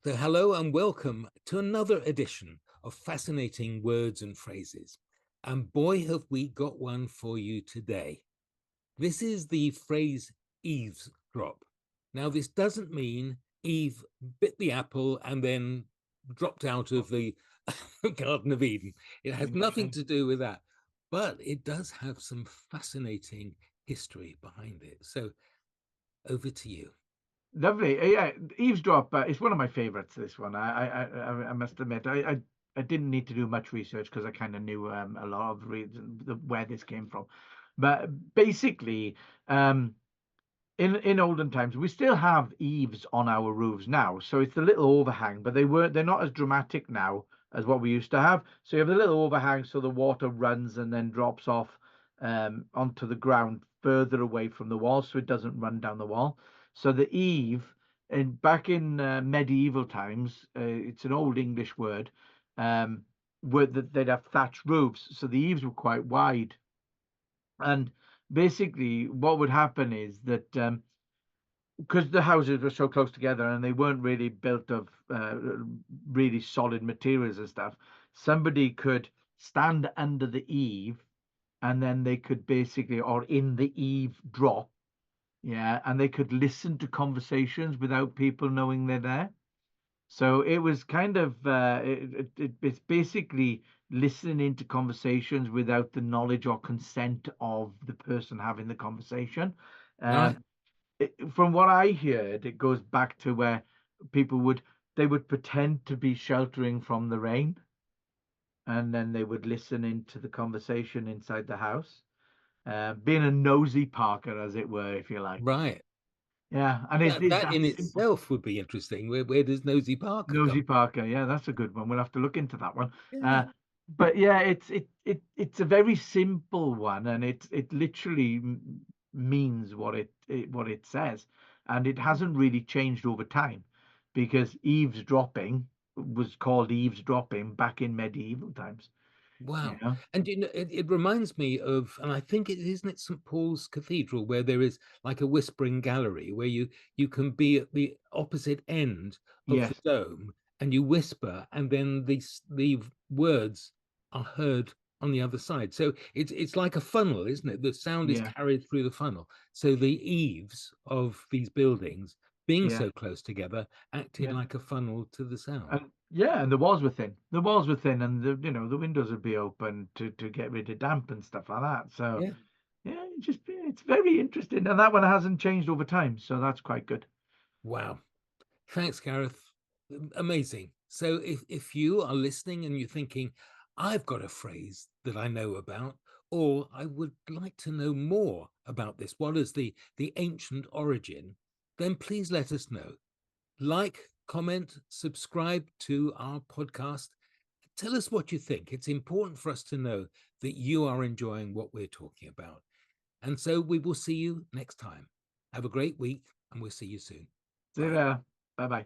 So, hello and welcome to another edition of Fascinating Words and Phrases. And boy, have we got one for you today. This is the phrase eavesdrop. Now, this doesn't mean Eve bit the apple and then dropped out of the Garden of Eden. It has nothing Okay. to do with that, but it does have some fascinating history behind it. So, over to you. Lovely. Yeah, Eavesdrop is one of my favorites. This one, I must admit, I didn't need to do much research because I kind of knew a lot of where this came from. But basically, in olden times, we still have eaves on our roofs now. So it's the little overhang, but they're not as dramatic now as what we used to have. So you have the little overhang, so the water runs and then drops off onto the ground further away from the wall, so it doesn't run down the wall. So the eave, and back in medieval times, it's an old English word. Word that they'd have thatched roofs, so the eaves were quite wide. And basically, what would happen is that because the houses were so close together and they weren't really built of really solid materials and stuff, somebody could stand under the eave and then they could basically, or in the eave drop, yeah, and they could listen to conversations without people knowing they're there. So it was kind of it's basically listening to conversations without the knowledge or consent of the person having the conversation. Right. Um, from what I heard, it goes back to where people would they would pretend to be sheltering from the rain, and then they would listen into the conversation inside the house, being a nosy Parker, as it were, if you like. Right. Yeah, and it's That that in simple. itself would be interesting. Where does Nosy Parker come? Nosy Parker, yeah, that's a good one. We'll have to look into that one. Yeah. But yeah, it's a very simple one, and it literally means what it says, and it hasn't really changed over time, because eavesdropping was called eavesdropping back in medieval times. You Wow. know? And you know, it reminds me of, and I think it isn't it St. Paul's Cathedral, where there is like a whispering gallery where you can be at the opposite end of the Yes, dome and you whisper, and then the words are heard on the other side. So it's like a funnel, isn't it? The sound is yeah, carried through the funnel. So the eaves of these buildings, being yeah, so close together, acted yeah. like a funnel to the sound. And yeah, and the walls were thin. The walls were thin, and the windows would be open to get rid of damp and stuff like that. So Yeah. yeah, it's very interesting, and that one hasn't changed over time, so that's quite good. Wow. Thanks, Gareth. Amazing. So if you are listening and you're thinking, I've got a phrase that I know about, or I would like to know more about this, what is the ancient origin, then please let us know. Like, comment, subscribe to our podcast. Tell us what you think. It's important for us to know that you are enjoying what we're talking about. And so we will see you next time. Have a great week, and we'll see you soon. See you Bye. later. Bye bye.